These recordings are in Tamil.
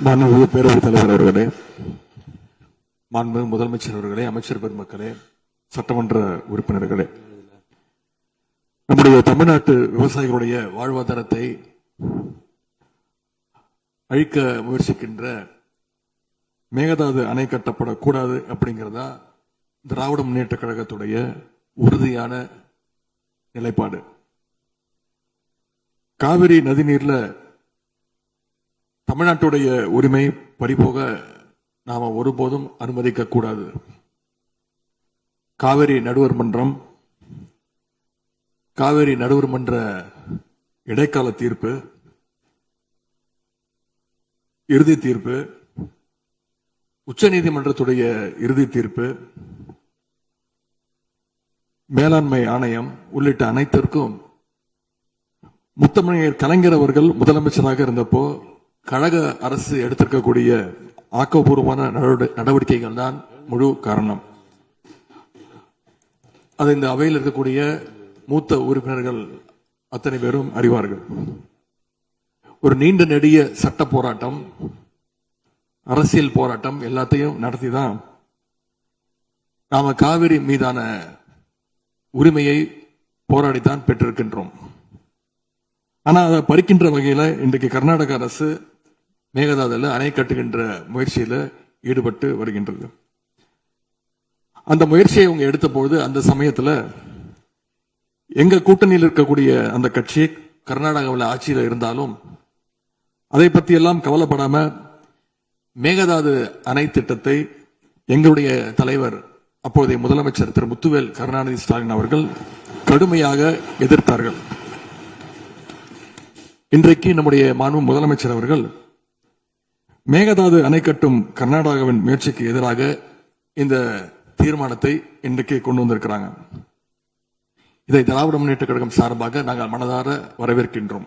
மாண்புமிகு பேரவைத் தலைவர் அவர்களே, மாண்புமிகு முதலமைச்சர் அவர்களே, அமைச்சர் பெருமக்களே, சட்டமன்ற உறுப்பினர்களே, நம்முடைய தமிழ்நாட்டு விவசாயிகளுடைய வாழ்வாதாரத்தை அழிக்க முயற்சிக்கின்ற மேகதாது அணை கட்டப்படக்கூடாது அப்படிங்கிறதா திராவிட முன்னேற்ற கழகத்துடைய உறுதியான நிலைப்பாடு. காவிரி நதிநீர்ல தமிழ்நாட்டுடைய உரிமை பறிபோக நாம ஒருபோதும் அனுமதிக்க கூடாது. காவிரி நடுவர் மன்றம், காவிரி நடுவர் மன்ற இடைக்கால தீர்ப்பு, இறுதி தீர்ப்பு, உச்சநீதிமன்றத்துடைய இறுதி தீர்ப்பு, மேலாண்மை ஆணையம் உள்ளிட்ட அனைத்திற்கும் முத்தமிழர் கலைஞர் அவர்கள் முதலமைச்சராக இருந்தப்போ கழக அரசு எடுத்திருக்கக்கூடிய ஆக்கப்பூர்வமான நடவடிக்கைகள் தான் முழு காரணம். அது இந்த அவையில் இருக்கக்கூடிய மூத்த உறுப்பினர்கள் அத்தனை பேரும் அறிவார்கள். ஒரு நீண்ட நெடிய சட்ட போராட்டம், அரசியல் போராட்டம் எல்லாத்தையும் நடத்திதான் நாம காவிரி மீதான உரிமையை போராடித்தான் பெற்றிருக்கின்றோம். ஆனா அதை பறிக்கின்ற வகையில இன்றைக்கு கர்நாடக அரசு மேகதாதுல அணை கட்டுகின்ற முயற்சியில ஈடுபட்டு வருகின்றது. அந்த முயற்சியை அவங்க எடுத்த பொழுது அந்த சமயத்துல எங்க கூட்டணியில் இருக்கக்கூடிய அந்த கட்சி கர்நாடகாவில் ஆட்சியில் இருந்தாலும் அதை பத்தி எல்லாம் கவலைப்படாம மேகதாது அணை திட்டத்தை எங்களுடைய தலைவர் அப்போதைய முதலமைச்சர் திரு முத்துவேல் கருணாநிதி ஸ்டாலின் அவர்கள் கடுமையாக எதிர்த்தார்கள். இன்றைக்கு நம்முடைய மாண்பு முதலமைச்சர் அவர்கள் மேகதாது அணை கட்டும் கர்நாடகாவின் முயற்சிக்கு எதிராக இந்த தீர்மானத்தை இன்றைக்கு கொண்டு வந்திருக்கிறாங்க. இதை திராவிட முன்னேற்ற கழகம் சார்பாக நாங்கள் மனதார வரவேற்கின்றோம்.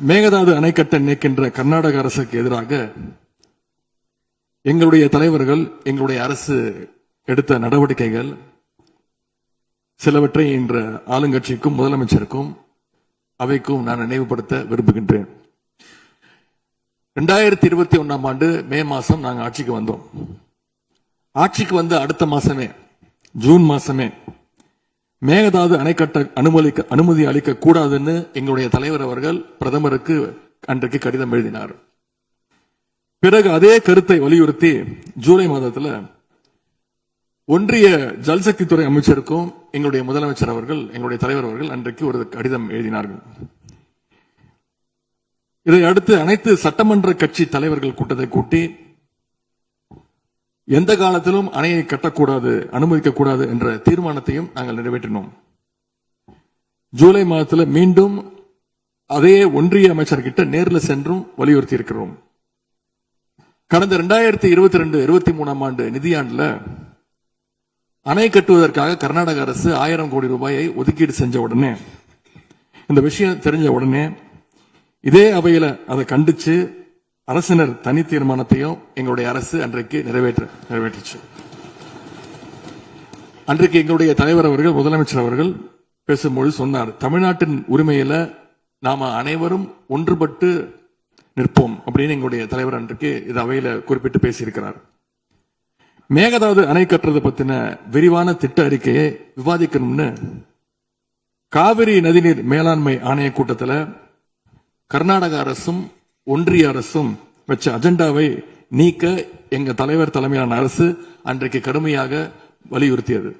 மேகதாது அணை கட்ட நினைக்கின்ற கர்நாடக அரசுக்கு எதிராக எங்களுடைய தலைவர்கள், எங்களுடைய அரசு எடுத்த நடவடிக்கைகள் சிலவற்றை இன்று ஆளுங்கட்சிக்கும் முதலமைச்சருக்கும் அவைக்கும் நான் நினைவுபடுத்த விரும்புகின்றேன். 2021 ஆண்டு மே மாசம் நாங்கள் ஆட்சிக்கு வந்தோம். ஆட்சிக்கு வந்து அடுத்த மாசமே, ஜூன் மாசமே மேகதாது அணை கட்ட அனுமதி அளிக்க கூடாதுன்னு எங்களுடைய தலைவர் அவர்கள் பிரதமருக்கு அன்றைக்கு கடிதம் எழுதினார். பிறகு அதே கருத்தை வலியுறுத்தி ஜூலை மாதத்தில் ஒன்றிய ஜல்சக்தித்துறை அமைச்சருக்கும் எங்களுடைய முதலமைச்சர் அவர்கள், எங்களுடைய தலைவர் அவர்கள் அன்றைக்கு ஒரு கடிதம் எழுதினார்கள். இதை அடுத்து அனைத்து சட்டமன்ற கட்சி தலைவர்கள் கூட்டத்தை கூட்டி எந்த காலத்திலும் அணையை கட்டக்கூடாது, அனுமதிக்கக்கூடாது என்ற தீர்மானத்தையும் நாங்கள் நிறைவேற்றினோம். ஜூலை மாதத்தில் மீண்டும் அதே ஒன்றிய அமைச்சர்கிட்ட நேரில் சென்றும் வலியுறுத்தி இருக்கிறோம். கடந்த 2022-23 ஆண்டு நிதியாண்டுல அணை கட்டுவதற்காக கர்நாடக அரசு 1000 கோடி ரூபாயை ஒதுக்கீடு செஞ்ச உடனே, இந்த விஷயம் தெரிஞ்ச உடனே இதே அவையில அதை கண்டிச்சு அரசினர் தனி தீர்மானத்தையும் எங்களுடைய அரசு அன்றைக்கு நிறைவேற்றுச்சு. அன்றைக்கு எங்களுடைய தலைவர் அவர்கள், முதலமைச்சர் அவர்கள் பேசும்போது சொன்னார், தமிழ்நாட்டின் உரிமையில நாம அனைவரும் ஒன்றுபட்டு நிற்போம் அப்படின்னு எங்களுடைய தலைவர் அன்றைக்கு இது அவையில குறிப்பிட்டு பேசியிருக்கிறார். மேகதாது அணை கட்டுறது பத்தின விரிவான திட்ட அறிக்கையை விவாதிக்கணும்னு காவிரி நதிநீர் மேலாண்மை ஆணைய கூட்டத்தில் கர்நாடக அரசும் ஒன்றிய அரசும் வச்ச அஜெண்டாவை நீக்க எங்க தலைவர் தலைமையிலான அரசு அன்றைக்கு கடுமையாக வலியுறுத்தியது.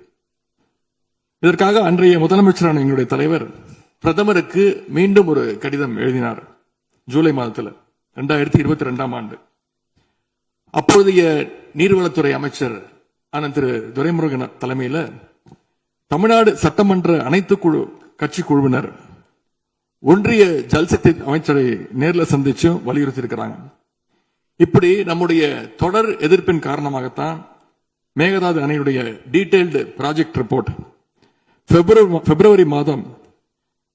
இதற்காக அன்றைய முதலமைச்சரான எங்களுடைய தலைவர் பிரதமருக்கு மீண்டும் ஒரு கடிதம் எழுதினார் ஜூலை மாதத்தில் 2022 ஆண்டு. அப்போதைய நீர்வளத்துறை அமைச்சர் ஆனந்த் திரு துரைமுருகன் தலைமையில் தமிழ்நாடு சட்டமன்ற அனைத்து கட்சி குழுவினர் ஒன்றிய ஜல்சக்தி அமைச்சரை நேரில் சந்திச்சு வலியுறுத்தி இருக்கிறாங்க. இப்படி நம்முடைய தொடர் எதிர்ப்பின் காரணமாகத்தான் மேகதாது அணையுடைய டீடைல்டு ப்ராஜெக்ட் ரிப்போர்ட் பிப்ரவரி மாதம்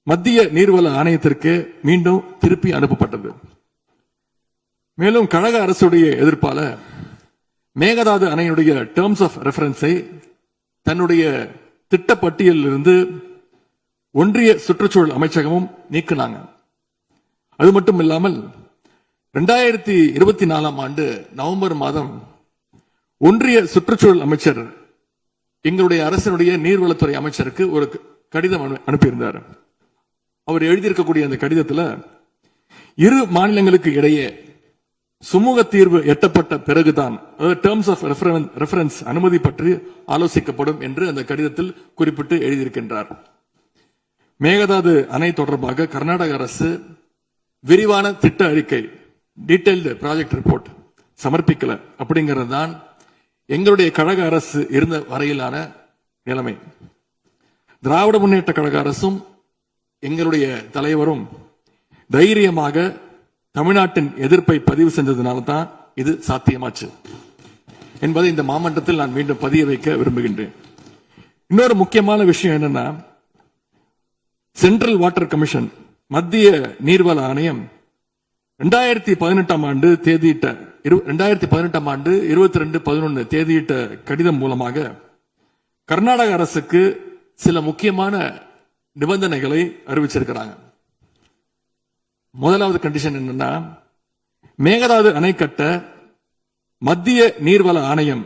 மத்திய நீர்வள ஆணையத்திற்கு மீண்டும் திருப்பி அனுப்பப்பட்டது. மேலும் கழக அரசுடைய எதிர்ப்பால மேகதாது அணையுடைய டேர்ம்ஸ் ஆஃப் ரெஃபரன்ஸை தன்னுடைய திட்டப்பட்டியலில் இருந்து ஒன்றிய சுற்றுச்சூழல் அமைச்சகமும் நீக்கினாங்க. அது மட்டும் இல்லாமல் 2024 நவம்பர் மாதம் ஒன்றிய சுற்றுச்சூழல் அமைச்சர் எங்களுடைய அரசினுடைய நீர்வளத்துறை அமைச்சருக்கு ஒரு கடிதம் அனுப்பியிருந்தார். அவர் எழுதியிருக்கக்கூடிய அந்த கடிதத்தில் இரு மாநிலங்களுக்கு இடையே சுமூக தீர்வு எட்டப்பட்ட பிறகுதான் டேர்ம்ஸ் ஆஃப் ரெஃபரன்ஸ் அனுமதி பற்றி ஆலோசிக்கப்படும் என்று அந்த கடிதத்தில் குறிப்பிட்டு எழுதியிருக்கின்றார். மேகதாது அணை தொடர்பாக கர்நாடக அரசு விரிவான திட்ட அறிக்கை டீடைல்டு ப்ராஜெக்ட் ரிப்போர்ட் சமர்ப்பிக்கல அப்படிங்கிறது தான் எங்களுடைய கழக அரசு இருந்த வரையிலான நிலைமை. திராவிட முன்னேற்ற கழக அரசும் எங்களுடைய தலைவரும் தைரியமாக தமிழ்நாட்டின் எதிர்ப்பை பதிவு செஞ்சதுனால தான் இது சாத்தியமாச்சு என்பதை இந்த மாமன்றத்தில் நான் மீண்டும் பதிய வைக்க விரும்புகின்றேன். இன்னொரு முக்கியமான விஷயம் என்னன்னா, சென்ட்ரல் வாட்டர் கமிஷன் மத்திய நீர்வள ஆணையம் 2018 ஆண்டு தேதியிட்ட 22/11 தேதியிட்ட கடிதம் மூலமாக கர்நாடக அரசுக்கு சில முக்கியமான நிபந்தனைகளை அறிவிச்சிருக்கிறாங்க. முதலாவது கண்டிஷன் என்னன்னா, மேகதாது அணை கட்ட மத்திய நீர்வள ஆணையம்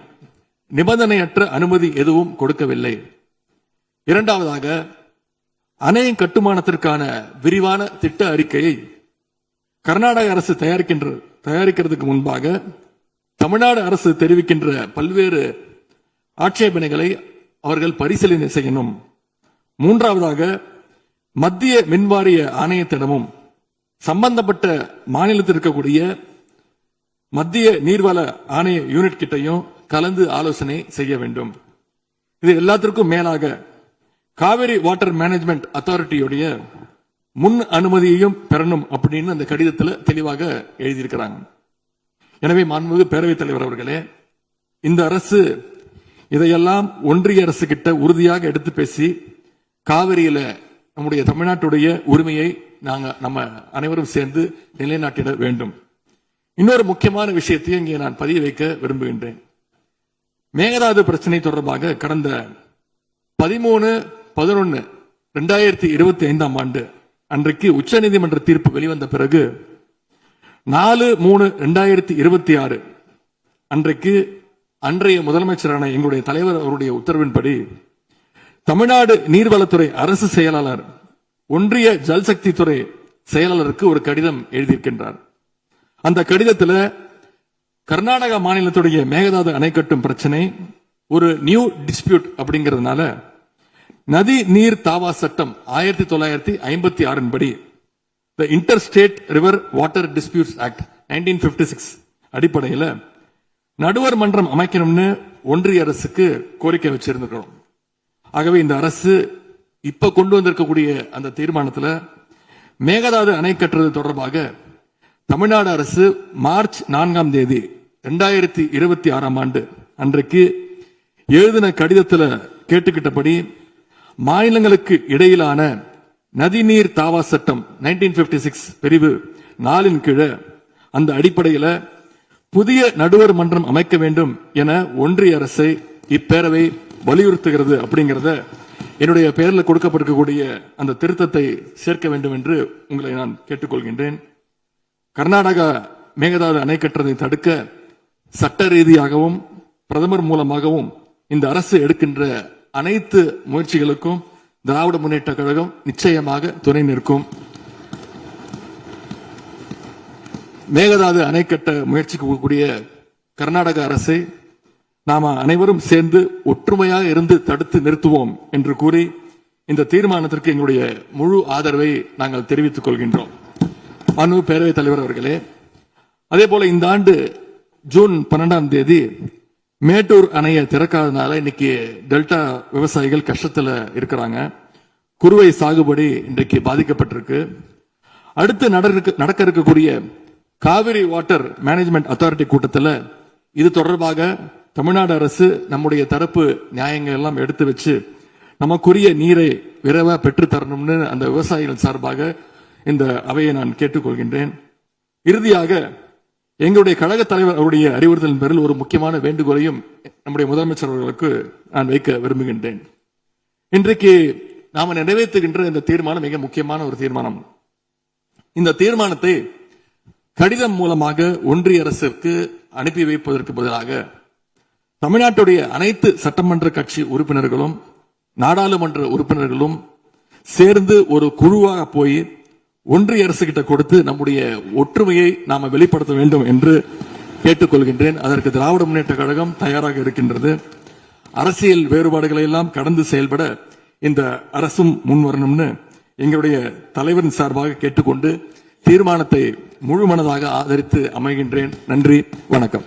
நிபந்தனையற்ற அனுமதி எதுவும் கொடுக்கவில்லை. இரண்டாவதாக, அணையின் கட்டுமானத்திற்கான விரிவான திட்ட அறிக்கையை கர்நாடக அரசு தயாரிக்கிறதுக்கு முன்பாக தமிழ்நாடு அரசு தெரிவிக்கின்ற பல்வேறு ஆட்சேபனைகளை அவர்கள் பரிசீலனை செய்யணும். மூன்றாவதாக, மத்திய மின்வாரிய ஆணையத்திடமும் சம்பந்தப்பட்ட மாநிலத்தில் இருக்கக்கூடிய மத்திய நீர்வள ஆணைய யூனிட் கிட்டையும் கலந்து ஆலோசனை செய்ய வேண்டும். இது எல்லாத்திற்கும் மேலாக காவிரி வாட்டர் மேனேஜ்மெண்ட் அத்தாரிட்டியுடைய முன் அனுமதியையும் பெறணும் அப்படின்னு அந்த கடிதத்தில் தெளிவாக எழுதியிருக்கிறாங்க. எனவே மாண்புமிகு பேரவைத் தலைவர் அவர்களே, இந்த அரசு இதையெல்லாம் ஒன்றிய அரசு கிட்ட உறுதியாக எடுத்து பேசி காவிரியில நம்முடைய தமிழ்நாட்டுடைய உரிமையை நம்ம அனைவரும் சேர்ந்து நிலைநாட்டிட வேண்டும். இன்னொரு முக்கியமான விஷயத்தையும் இங்கே நான் பதிய வைக்க விரும்புகின்றேன். மேகதாது பிரச்சனை தொடர்பாக கடந்த 13/11/2025 அன்றைக்கு உச்சநீதிமன்ற தீர்ப்பு வெளிவந்த பிறகு 4/3/2026 அன்றைக்கு அன்றைய முதலமைச்சரான எங்களுடைய தலைவர் அவருடைய உத்தரவின்படி தமிழ்நாடு நீர்வளத்துறை அரசு செயலாளர் ஒன்றிய ஜல்சக்தி துறை செயலாளருக்கு ஒரு கடிதம் எழுதியிருக்கின்றார். அந்த கடிதத்தில் கர்நாடக மாநிலத்துடைய மேகதாது அணை கட்டும் பிரச்சனை ஒரு நியூ டிஸ்பியூட் அப்படிங்கிறதுனால நதி நீர் தாவா சட்டம் 1956 படி the inter state river water disputes act 1956 அடிப்படையில் நடுவர் மன்றம் அமைக்கணும்னு ஒன்றிய அரசுக்கு கோரிக்கை வச்சிருக்கிறோம். ஆகவே இந்த அரசு இப்ப கொண்டு வந்திருக்கக்கூடிய அந்த தீர்மானத்தில் மேகதாது அணை கட்டுறது தொடர்பாக தமிழ்நாடு அரசு மார்ச் 4 2026 அன்றைக்கு எழுதின கடிதத்தில் கேட்டுக்கிட்டபடி மாநிலங்களுக்கு இடையிலான நதிநீர் தாவா சட்டம் 1956 பிரிவு 4 கீழே அந்த அடிப்படையில் புதிய நடுவர் மன்றம் அமைக்க வேண்டும் என ஒன்றிய அரசை இப்பேரவை வலியுறுத்துகிறது அப்படிங்கிறத என்னுடைய பெயரில் கொடுக்கப்பட்டிருக்கக்கூடிய அந்த திருத்தத்தை சேர்க்க வேண்டும் என்று உங்களை நான் கேட்டுக்கொள்கின்றேன். கர்நாடகா மேகதாது அணை கட்டுறதை தடுக்க சட்ட ரீதியாகவும் பிரதமர் மூலமாகவும் இந்த அரசு எடுக்கின்ற அனைத்து முயற்சிகளுக்கும் திராவிட முன்னேற்ற கழகம் நிச்சயமாக துணை நிற்கும். மேகதாது அணை கட்ட முயற்சிக்கக்கூடிய கர்நாடக அரசை நாம அனைவரும் சேர்ந்து ஒற்றுமையாக இருந்து தடுத்து நிறுத்துவோம் என்று கூறி இந்த தீர்மானத்திற்கு எங்களுடைய முழு ஆதரவை நாங்கள் தெரிவித்துக் கொள்கின்றோம். மாண்பு பேரவைத் தலைவர் அவர்களே, அதே போல இந்த ஆண்டு ஜூன் 12 மேட்டூர் அணையை திறக்காதனால இன்னைக்கு டெல்டா விவசாயிகள் கஷ்டத்தில் இருக்கிறாங்க. குறுவை சாகுபடி இன்றைக்கு பாதிக்கப்பட்டிருக்கு. அடுத்து நடக்க இருக்கக்கூடிய காவிரி வாட்டர் மேனேஜ்மெண்ட் அத்தாரிட்டி கூட்டத்தில் இது தொடர்பாக தமிழ்நாடு அரசு நம்முடைய தரப்பு நியாயங்கள் எல்லாம் எடுத்து வச்சு நமக்குரிய நீரை விரைவா பெற்று தரணும்னு அந்த விவசாயிகள் சார்பாக இந்த அவையை நான் கேட்டுக்கொள்கின்றேன். இறுதியாக எங்களுடைய கழக தலைவர் அவருடைய அறிவுறுத்தலின் பேரில் ஒரு முக்கியமான வேண்டுகோளையும் நம்முடைய முதலமைச்சர் அவர்களுக்கு நான் வைக்க விரும்புகின்றேன். இன்றைக்கு நாம நிறைவேற்றுகின்ற இந்த தீர்மானம் மிக முக்கியமான ஒரு தீர்மானம். இந்த தீர்மானத்தை கடிதம் மூலமாக ஒன்றிய அரசிற்கு அனுப்பி வைப்பதற்கு பதிலாக தமிழ்நாட்டுடைய அனைத்து சட்டமன்ற கட்சி உறுப்பினர்களும் நாடாளுமன்ற உறுப்பினர்களும் சேர்ந்து ஒரு குழுவாக போய் ஒன்றிய அரசு கிட்ட கொடுத்து நம்முடைய ஒற்றுமையை நாம வெளிப்படுத்த வேண்டும் என்று கேட்டுக்கொள்கின்றேன். அதற்கு திராவிட முன்னேற்ற கழகம் தயாராக இருக்கின்றது. அரசியல் வேறுபாடுகளை எல்லாம் கடந்து செயல்பட இந்த அரசும் முன்வரணும்னு எங்களுடைய தலைவரின் சார்பாக கேட்டுக்கொண்டு தீர்மானத்தை முழுமனதாக ஆதரித்து அமைகின்றேன். நன்றி, வணக்கம்.